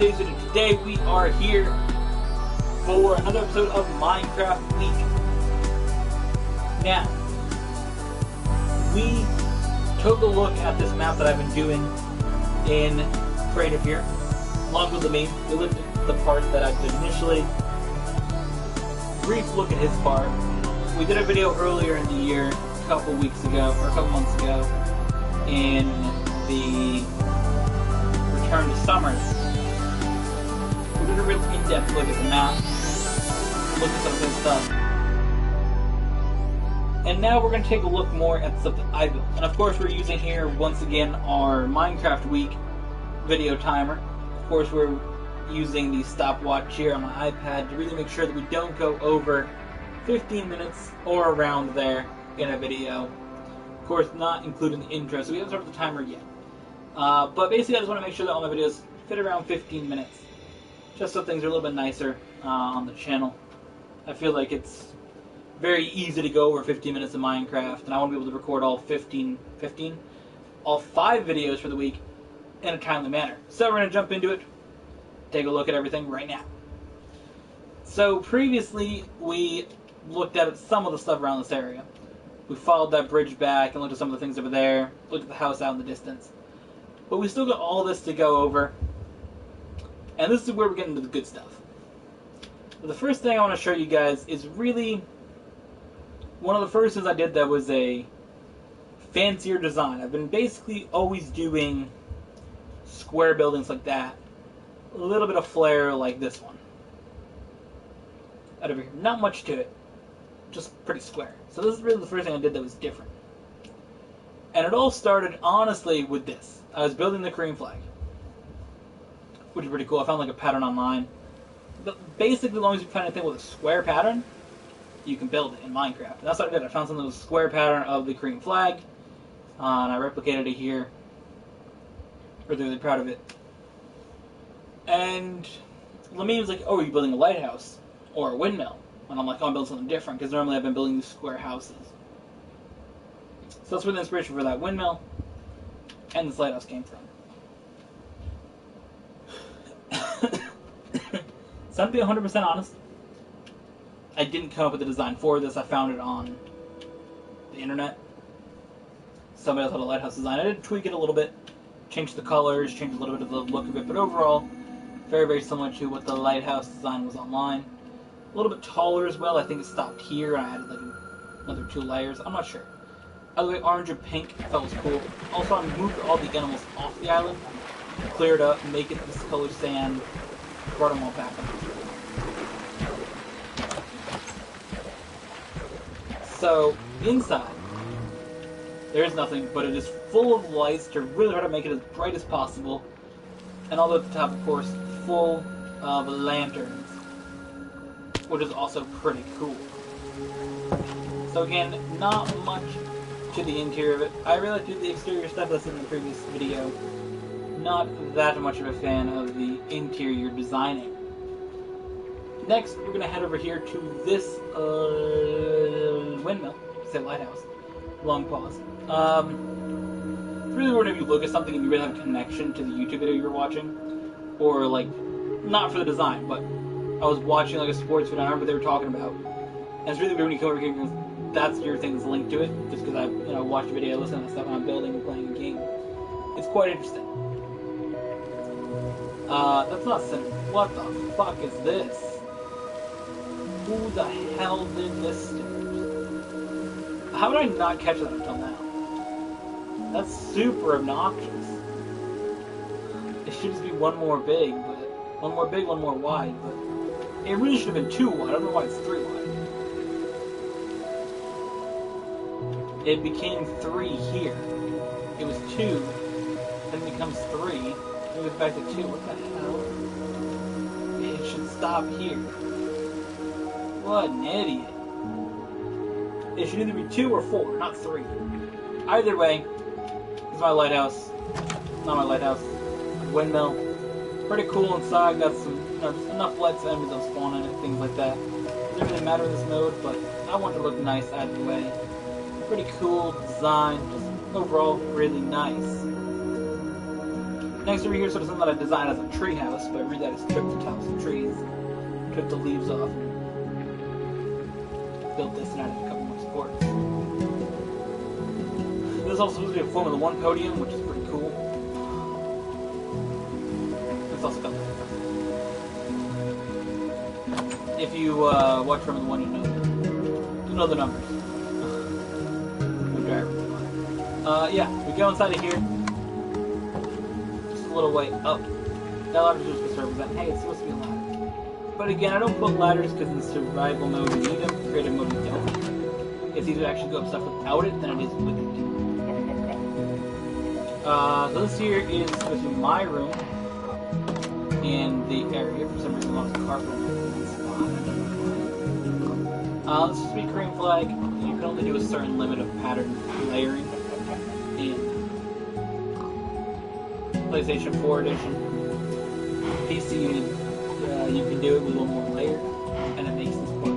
And today we are here for another episode of Minecraft Week. Now, we took a look at this map that I've been doing in Creative here, along with the main. We looked at the part that I did initially, brief look at his part. We did a video earlier in the year, a couple weeks ago, or a couple months ago, in the Return to Summer. We did a real in-depth look at the map, look at some of this stuff. And now we're going to take a look more at the stuff that I built. And of course we're using here, once again, our Minecraft Week video timer. Of course we're using the stopwatch here on my iPad to really make sure that we don't go over 15 minutes or around there in a video. Of course not including the intro, so we haven't started the timer yet. But basically I just want to make sure that all my videos fit around 15 minutes. Just so things are a little bit nicer on the channel. I feel like it's very easy to go over 15 minutes of Minecraft, and I want to be able to record all 5 videos for the week in a timely manner. So we're going to jump into it, take a look at everything right now. So previously we looked at some of the stuff around this area. We followed that bridge back and looked at some of the things over there, looked at the house out in the distance. But we still got all this to go over. And this is where we're getting to the good stuff. But the first thing I want to show you guys is really one of the first things I did that was a fancier design. I've been basically always doing square buildings like that. A little bit of flair like this one. Out over here. Not much to it. Just pretty square. So this is really the first thing I did that was different. And it all started, honestly, with this. I was building the Korean flag, which is pretty cool. I found like a pattern online. But basically, as long as you find anything with a square pattern, you can build it in Minecraft. And that's what I did. I found something with a square pattern of the Korean flag, and I replicated it here. Really, really proud of it. And Lamine was like, "Oh, are you building a lighthouse or a windmill?" And I'm like, "Oh, I'm building something different," because normally I've been building these square houses. So that's where the inspiration for that windmill and this lighthouse came from. So to be 100% honest, I didn't come up with the design for this. I found it on the internet. Somebody else had a lighthouse design. I did tweak it a little bit, change the colors, change a little bit of the look of it, but overall, very, very similar to what the lighthouse design was online. A little bit taller as well. I think it stopped here, and I added like another 2 layers. I'm not sure. Either way, orange and pink, I thought was cool. Also, I moved all the animals off the island, cleared up, make it this color sand, brought them all back up. So, inside, there is nothing, but it is full of lights to really try to make it as bright as possible. And all at the top, of course, full of lanterns, which is also pretty cool. So again, not much to the interior of it. I really like the exterior stuff that's in the previous video. Not that much of a fan of the interior designing. Next, we're going to head over here to this windmill. Say lighthouse. Long pause. Really, whenever you look at something and you really have a connection to the YouTube video you're watching, or like, not for the design, but I was watching like a sports video, I remember they were talking about, and it's really weird when you come over here because that's your thing that's linked to it, just because I watch a video, listen to stuff when I'm building and playing a game. It's quite interesting. That's not simple. What the fuck is this? Who the hell did this to? How did I not catch that until now? That's super obnoxious. It should just be one more big, one more wide, but it really should have been 2 wide. I don't know why it's 3 wide. It became 3 here. It was 2, then it becomes 3, then it goes back to 2. What the hell? It should stop here. What an idiot. It should either be 2 or 4, not 3. Either way, this is my lighthouse. Not my lighthouse. Windmill. Pretty cool inside. Got some enough lights so enemies don't spawn in it, things like that. Doesn't really matter in this mode, but I want it to look nice either way. Pretty cool design. Just overall, really nice. Next over here is sort of something that I designed as a tree house, but really I just took the tops of trees, took the leaves off, and built this and added a couple more supports. This is also supposed to be a Formula 1 podium, which is pretty cool. It's also got if you watch Formula 1, you know the numbers. Yeah, we go inside of here. Just a little way up. That ladder is just supposed to represent, hey, it's supposed to be a ladder. But again, I don't put ladders because in survival mode you need them. Creative mode you don't. It's easier to actually go up stuff without it than it is with it. So this here is supposed to be my room in the area. For some reason, I lost carpet in that spot. This is supposed to be Korean flag. You can only do a certain limit of pattern layering in PlayStation 4 edition. PC, you can do it with a little more layer, and it makes this part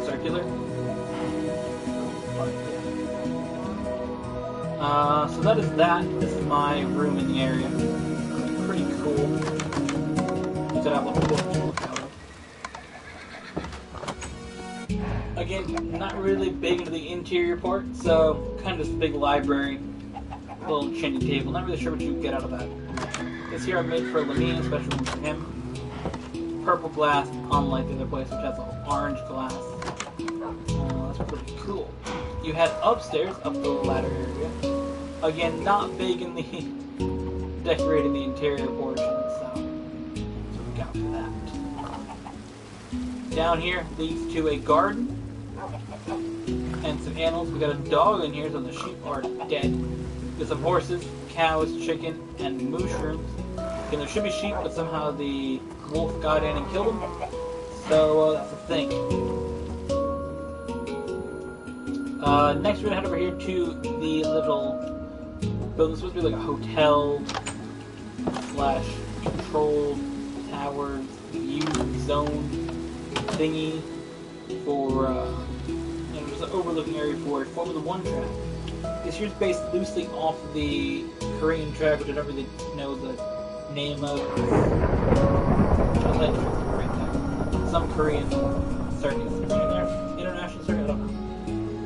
circular. So that is that. This is my room in the area. Pretty cool. You could have a porch to look out of. Again, not really big into the interior part, so kind of just a big library, little changing table. Not really sure what you get out of that. This here I made for Lamine, special one for him. Purple glass, unlike the other place, which has all orange glass. That's pretty cool. You head upstairs, up the ladder area. Again, not big in the decorating the interior portion, so look out for that. Down here leads to a garden and some animals. We got a dog in here, so the sheep are dead. There's some horses, cows, chicken, and mushrooms. Again, there should be sheep, but somehow the wolf got in and killed them. So that's the thing. Next, we're gonna head over here to the little building. This is supposed to be like a hotel / controlled tower view zone thingy for just an overlooking area for a Formula 1 track. This here's based loosely off the Korean track, which I don't really know the name of. Some Korean circuit. Is it international circuit? I don't know.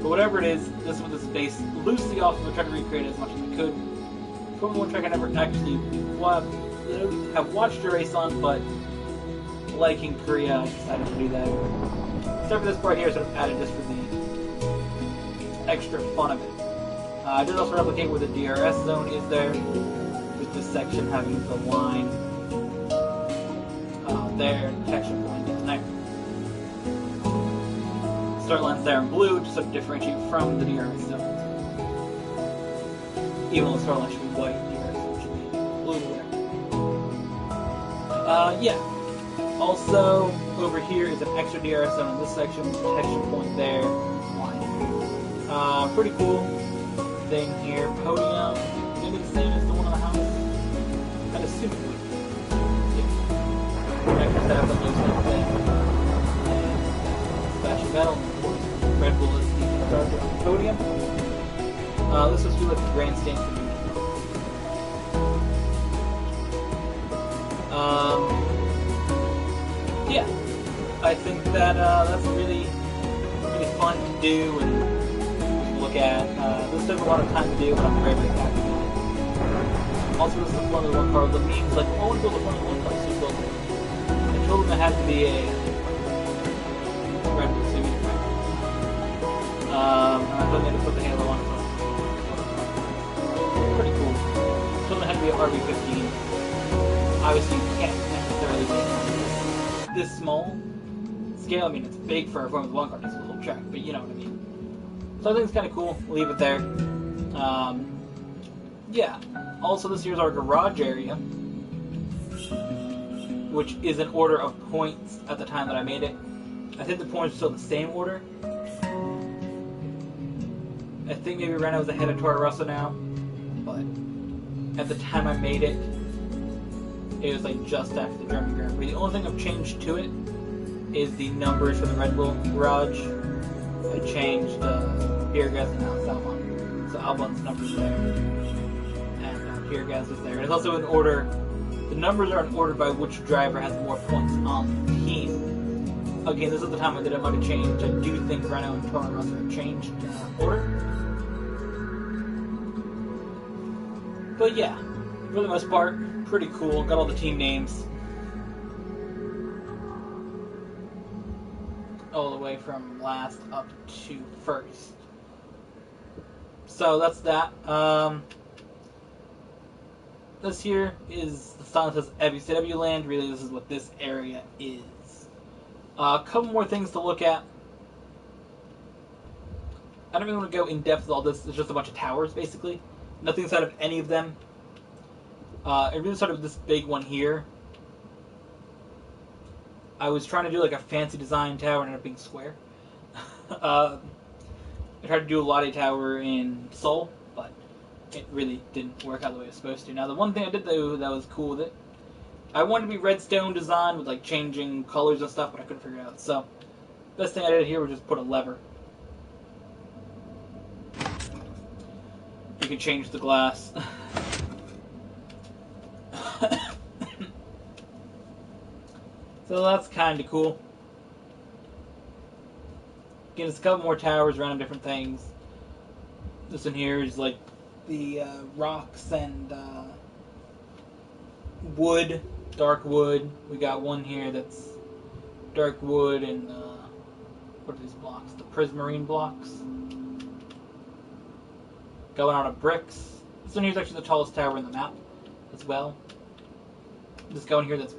But whatever it is, this one is based loosely off of. I tried to recreate it as much as I could. Formula 1 track I never actually have watched a race on, but liking Korea, I decided to do that. Except for this part here, sort of added just for the extra fun of it. I did also replicate where the DRS zone is there, with this section having the line there, detection point down there. Start lines there in blue, just to differentiate from the DRS zone. Even though the start line should be white, the DRS zone should be blue there. Yeah. Also, over here is an extra DRS zone in this section, detection point there, line. Pretty cool thing here. Podium, maybe the same as the one on the house. I'd assume it would. Yeah. Extra setup and those kind of thing. And Fashion Metal, of course. Red Bull is the starter on the podium. This was like the grandstand for me. Yeah, I think that that's really fun to do and look at. This took a lot of time to do, but I'm very, very happy with it. Also, this is the Formula 1 car. The memes like, oh, I want to build a Formula 1 car, so build it. I told them it had to be a Red Bull Series. And I told them they had to put the Halo on it. Pretty cool. I told them it had to be an RB15. Obviously, you can't necessarily be this small scale. I mean, it's big for a Formula 1 car. It's a little track, but you know what I mean. So I think it's kind of cool. We'll leave it there. Yeah. Also, this here's our garage area, which is in order of points at the time that I made it. I think the points are still the same order. I think maybe Renault was ahead of Toro Rosso now, but at the time I made it, it was like just after the German Grand Prix. The only thing I've changed to it is the numbers for the Red Bull garage. I changed Biergas and now Salmon. So Albon's numbers there. And here, guys, is there. It's also in order. The numbers are in order by which driver has more points on the team. Again, this is the time I did it might have changed. I do think Reno and Toro must have changed order. But yeah, for the most part, pretty cool. Got all the team names. All the way from last up to first. So that's that. This here is the sign that says Epiccwland. Really, this is what this area is. A couple more things to look at. I don't really want to go in depth with all this. It's just a bunch of towers, basically. Nothing inside of any of them. It really started with this big one here. I was trying to do like a fancy design tower and ended up being square. I tried to do a Lottie Tower in Seoul, but it really didn't work out the way it was supposed to. Now, the one thing I did though that was cool with it, I wanted to be redstone design with like changing colors and stuff, but I couldn't figure it out. So, best thing I did here was just put a lever. You can change the glass. So that's kind of cool. Again, there's a couple more towers around different things. This one here is like the rocks and wood, dark wood. We got one here that's dark wood and what are these blocks? The prismarine blocks. Going out of bricks. This one here is actually the tallest tower in the map as well. This guy one here that's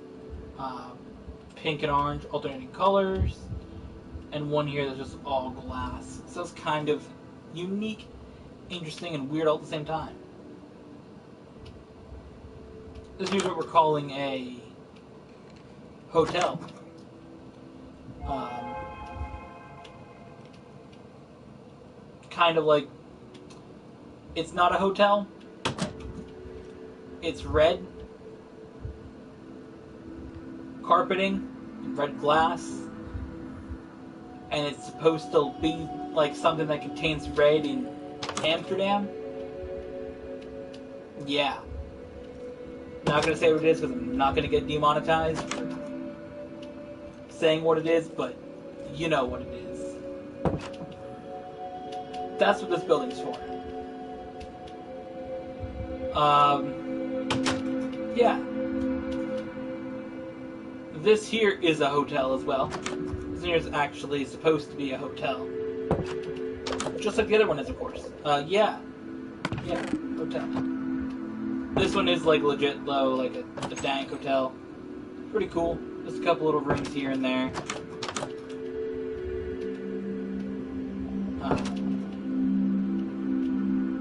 pink and orange, alternating colors, and one here that's just all glass. So it's kind of unique, interesting, and weird all at the same time. This here's what we're calling a hotel. Kind of like, it's not a hotel. It's red carpeting, red glass, and it's supposed to be like something that contains red in Amsterdam. Yeah. Not gonna say what it is because I'm not gonna get demonetized for saying what it is, but you know what it is. That's what this building's for. Yeah. This here is a hotel as well. This here is actually supposed to be a hotel. Just like the other one is, of course. Yeah. Yeah, hotel. This one is like legit though, like a dank hotel. Pretty cool. Just a couple little rooms here and there.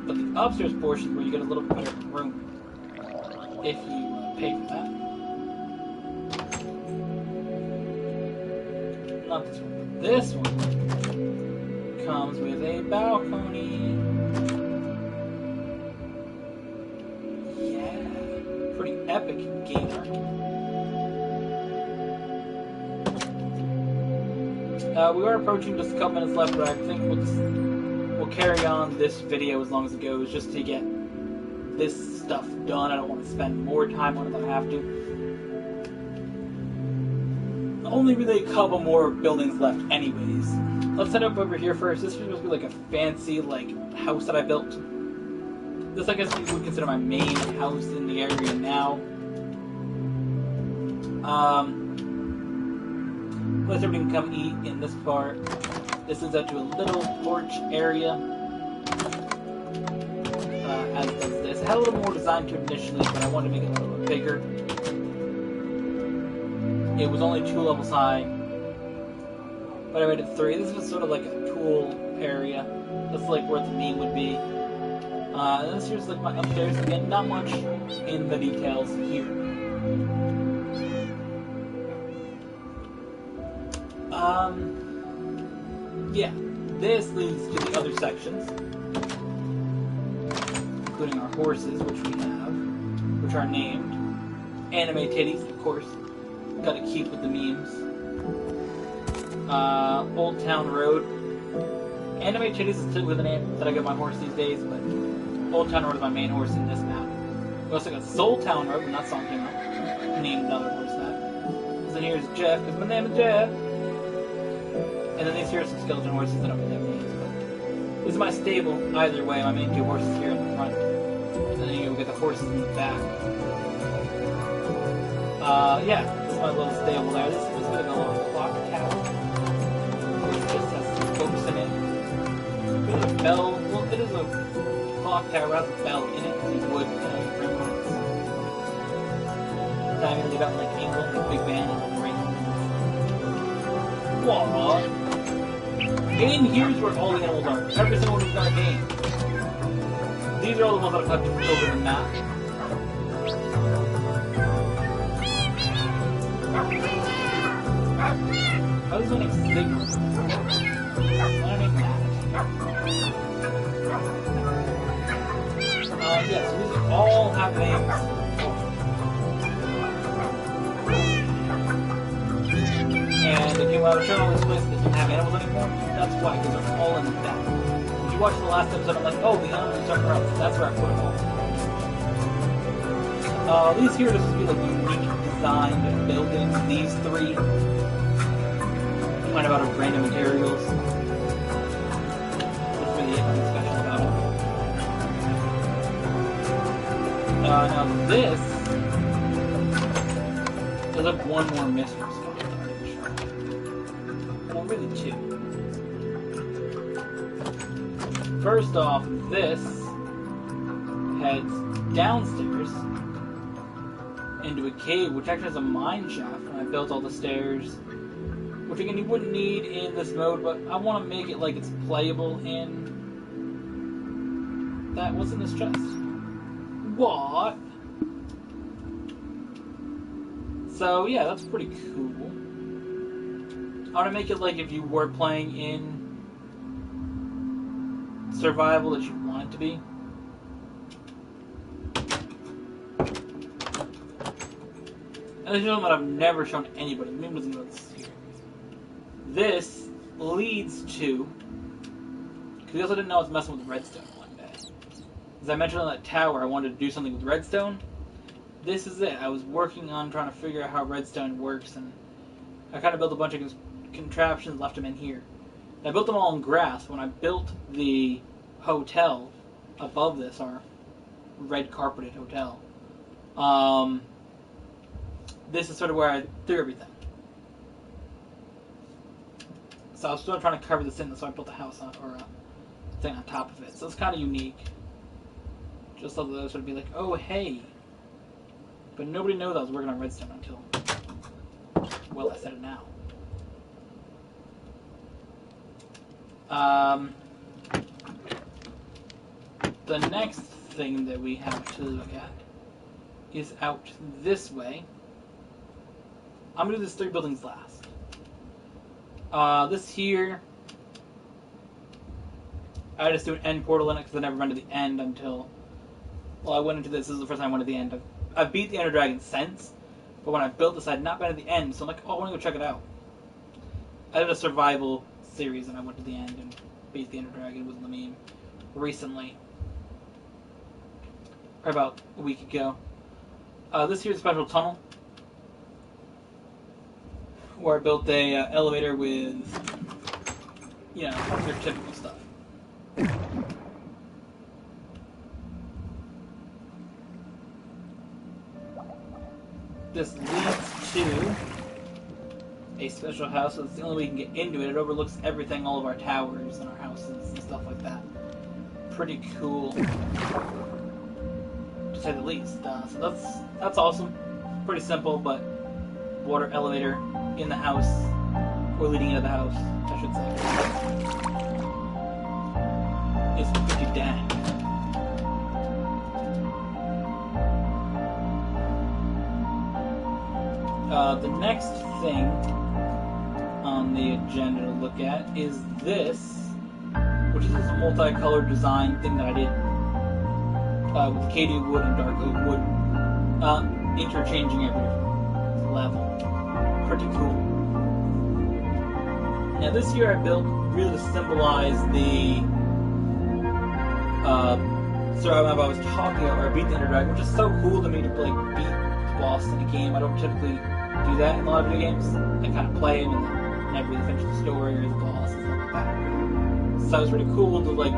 But the upstairs portion where you get a little bit better room if you pay for that. Not this one, but this one comes with a balcony. Yeah, pretty epic gamer. We are approaching just a couple minutes left, but I think we'll carry on this video as long as it goes, just to get this stuff done. I don't want to spend more time on it than I have to. Only really a couple more buildings left anyways. Let's head up over here first. This is supposed to be like a fancy house that I built. This I guess you would consider my main house in the area now. Let everybody can come eat in this part. This leads out to a little porch area. As does this. It had a little more design to it initially, but I wanted to make it a little bit bigger. It was only 2 levels high, but I made it 3. This is sort of like a tool area. That's like where the meme would be. This here's like my upstairs. Again, not much in the details here. Yeah, this leads to the other sections, including our horses, which we have, which are named Anime Titties, of course. Gotta keep with the memes. Old Town Road. Anime Titties is typically the name that I give my horse these days, but Old Town Road is my main horse in this map. We also got Soul Town Road when that song came out. Named another horse that. So then here's Jeff, because my name is Jeff. And then these here are some skeleton horses that I don't really have names, but this is my stable. Either way, my main two horses here in the front. And then we get the horses in the back. Yeah, this is my little stable there. This is a bit of a little clock tower. Which just has some spokes in it. There's a bell. Well, it is a clock tower, has a bell in it, because you would, ring ones. Time they got like England, the big band, and the rings. Aww. And here's where all the animals are. Every single one we've got a game. These are all the ones that I've got over the map. I was running signals. I don't even that. Yes, these all have names. And if you want to show all these places that don't have animals anymore, that's why, because they're all in the back. If you watch the last episode, I'm like, oh, the animals are around. That's where I put them all. These here are just to be like unique designed buildings. These three, kind of out of random materials. That's really anything special about it. Now this does have one more mystery spot. Well, really two. First off, this heads downstairs into a cave, which actually has a mine shaft, and I built all the stairs, which again you wouldn't need in this mode, but I want to make it like it's playable in that. What's in this chest? What? So yeah, that's pretty cool. I want to make it like if you were playing in survival that you want it to be. And this is something that I've never shown anybody. Maybe doesn't know this here. This leads to, because we also didn't know I was messing with redstone one day. As I mentioned on that tower, I wanted to do something with redstone. This is it. I was working on trying to figure out how redstone works, and I kind of built a bunch of contraptions, left them in here. And I built them all in grass. When I built the hotel above this, our red carpeted hotel, this is sort of where I threw everything. So I was still trying to cover this in, so I built a house on, or a thing on top of it. So it's kind of unique. Just so those would be like, oh hey. But nobody knows I was working on redstone until, well, I said it now. The next thing that we have to look at is out this way. I'm going to do this 3 buildings last. This here, I just do an end portal in it because I never run to the end until, well, I went into this. This is the first time I went to the end. I've beat the Ender Dragon since, but when I built this, I had not been at the end, so I'm like, oh, I want to go check it out. I did a survival series, and I went to the end and beat the Ender Dragon with Lamine recently. Probably about a week ago. This here's a special tunnel, where I built a elevator with, you know, your typical stuff. This leads to a special house, so it's the only way we can get into it. It overlooks everything, all of our towers and our houses and stuff like that. Pretty cool, to say the least. So that's awesome. Pretty simple, but water elevator in the house, or leading into the house, I should say, is pretty dang. The next thing on the agenda to look at is this, which is this multicolored design thing that I did with Acacia wood and dark oak wood, interchanging every level. Pretty cool. Now this year I built really to symbolize the So I was talking about where I beat the Ender Dragon, which is so cool to me to like beat the boss in a game. I don't typically do that in a lot of video games. I kind of play them and then never really finish the story or the boss and stuff like that. So it was really cool to like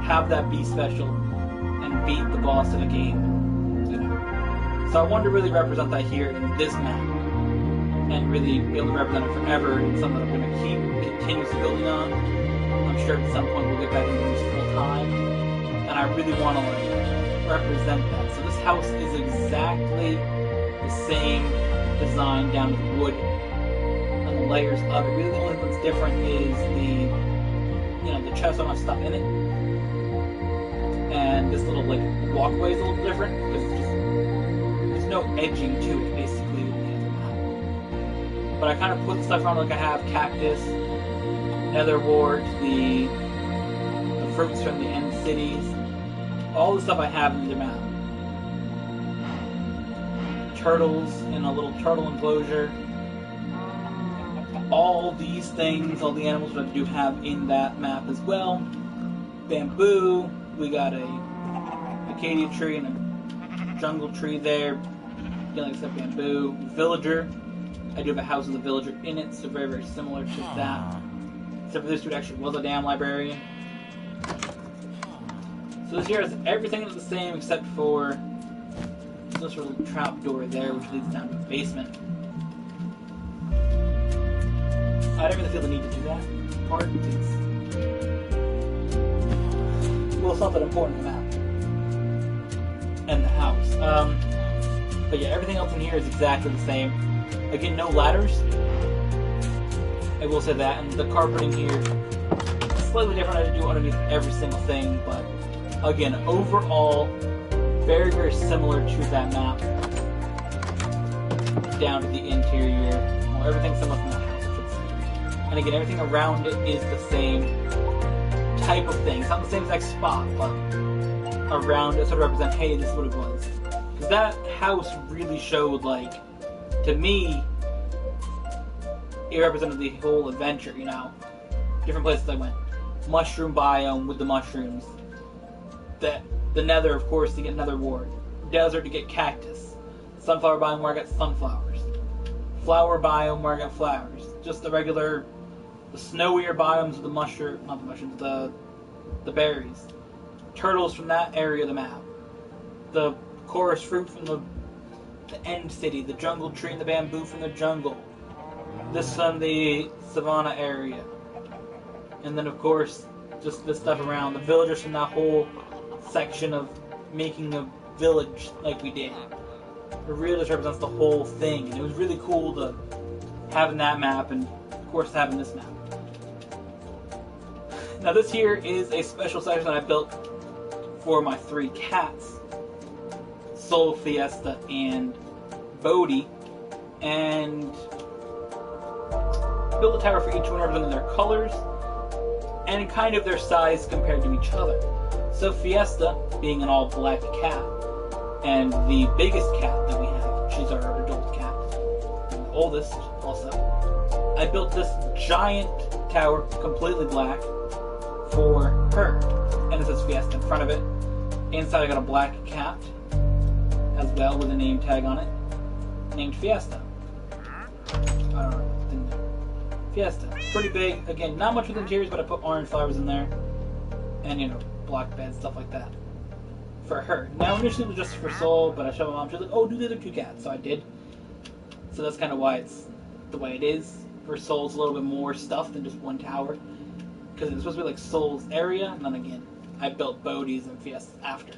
have that be special and beat the boss in a game. You know. So I wanted to really represent that here in this map and really be able to represent it forever. It's something that I'm going to keep continuously building on. I'm sure at some point we'll get back into this full time. And I really want to like represent that. So this house is exactly the same design down to the wood and the layers of it. Really, the only thing that's different is the chest don't have stuff in it, and this little like walkway is a little different because there's no edging to it basically with the other map. But I kind of put stuff around like I have cactus, nether wart, the fruits from the end cities. All the stuff I have in the map. Turtles in a little turtle enclosure. All these things, all the animals that I do have in that map as well. Bamboo. We got a acacia tree and a jungle tree there. Again, like I said, bamboo. Villager. I do have a house with a villager in it, so very, very similar to that. Except for this dude actually was a damn librarian. So this here has everything the same except for this little trap door there, which leads down to the basement. I didn't really feel the need to do that part. It's not that important in the map and the house. But yeah, everything else in here is exactly the same. Again, no ladders. I will say that, and the carpeting here is slightly different. I do underneath every single thing, but again, overall, very, very similar to that map. Down to the interior. Well, everything's similar from the house, I should say. And again, everything around it is the same type of thing. It's not the same exact spot, but around it sort of represent, hey, this is what it was. Because that house really showed, like, to me, it represented the whole adventure, you know? Different places I went. Mushroom biome with the mushrooms. The nether, of course, to get nether wart. Desert to get cactus. Sunflower biome where I got sunflowers. Flower biome where I got flowers. Just the regular, the snowier biomes with the not the mushrooms, the berries. Turtles from that area of the map. The chorus fruit from the end city. The jungle tree and the bamboo from the jungle. This from the savannah area. And then, of course, just this stuff around. The villagers from that whole section of making a village like we did. It really just represents the whole thing. And it was really cool to having that map and, of course, having this map. Now, this here is a special section that I built for my 3 cats. Soul, Fiesta, and Bodhi. And built a tower for each one representing their colors and kind of their size compared to each other. So Fiesta, being an all-black cat, and the biggest cat that we have, she's our adult cat, and the oldest also, I built this giant tower, completely black, for her. And it says Fiesta in front of it. Inside I got a black cat, as well, with a name tag on it, named Fiesta. I don't know. Fiesta. Pretty big. Again, not much with interiors, but I put orange flowers in there. And, you know, block beds, stuff like that. For her. Now, initially it was just for Soul, but I showed my mom. She was like, oh, do the other 2 cats. So I did. So that's kind of why it's the way it is. For Soul, it's a little bit more stuff than just 1 tower. Because it's supposed to be like Soul's area. And then again, I built Bodhi's and Fiesta's after.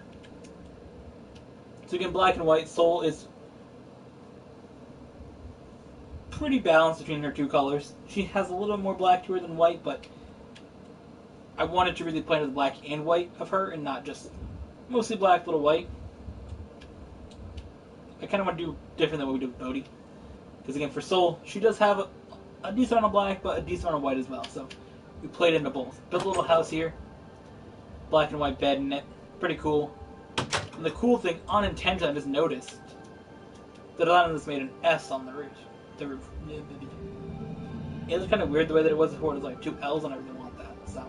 So again, black and white. Soul is pretty balanced between her 2 colors. She has a little bit more black to her than white, but I wanted to really play with the black and white of her and not just mostly black, little white. I kind of want to do different than what we do with Bodhi. Because again, for Soul, she does have a decent amount of black, but a decent amount of white as well. So we played into both. Built a little house here. Black and white bed in it. Pretty cool. And the cool thing, unintentionally, I just noticed that a lot of this made an S on the roof. It was kind of weird the way that it was before. It was like 2 L's, and I really want that. So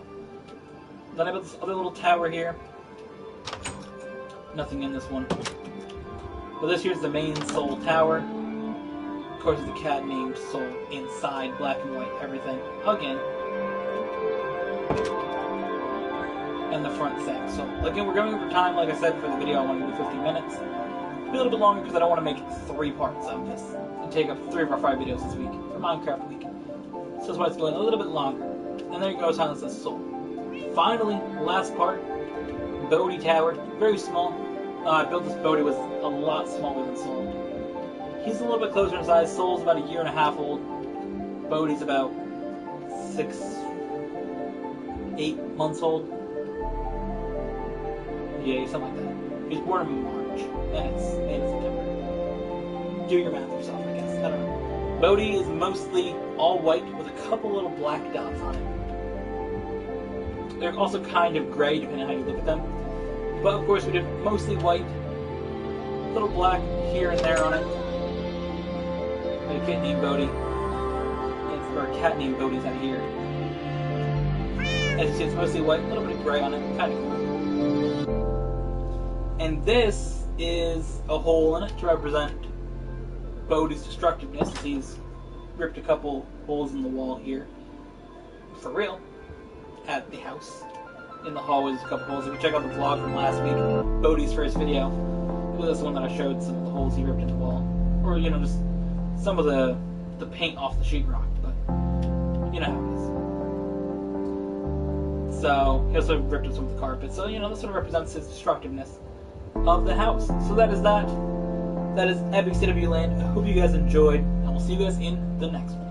then I built this other little tower here. Nothing in this one. But this here's the main Soul Tower. Of course, there's a cat named Soul inside, black and white, everything. Again. And the front sack Soul. Again, we're going over time. Like I said, for the video, I want to do 15 minutes. It'll be a little bit longer because I don't want to make 3 parts of this. And take up 3 of our 5 videos this week for Minecraft Week. So that's why it's going a little bit longer. And there goes how this says Soul. Finally, last part. Bodhi Tower. Very small. I built this Bodhi, was a lot smaller than Soul. He's a little bit closer in size. Soul's about 1.5 years old. Bodhi's about 6, 8 months old. Yeah, something like that. He was born in March, and it's in September. Do your math yourself, I guess. I don't know. Bodhi is mostly all white with a couple little black dots on it. They're also kind of gray, depending on how you look at them. But of course, we did mostly white, little black here and there on it. A kid named Bodhi, or a cat named Bodhi's out here. As you see, it's mostly white, a little bit of gray on it, kind of cool. And this is a hole in it to represent Bodhi's destructiveness. He's ripped a couple holes in the wall here. For real. At the house. In the hallways, a couple holes. If you check out the vlog from last week, Bodhi's first video, it was the one that I showed some of the holes he ripped in the wall. Or, you know, just some of the paint off the sheetrock, but you know how it is. So, he also ripped up some of the carpet. So, you know, this sort of represents his destructiveness of the house. So that is that. That is Epiccwland. I hope you guys enjoyed, and we'll see you guys in the next one.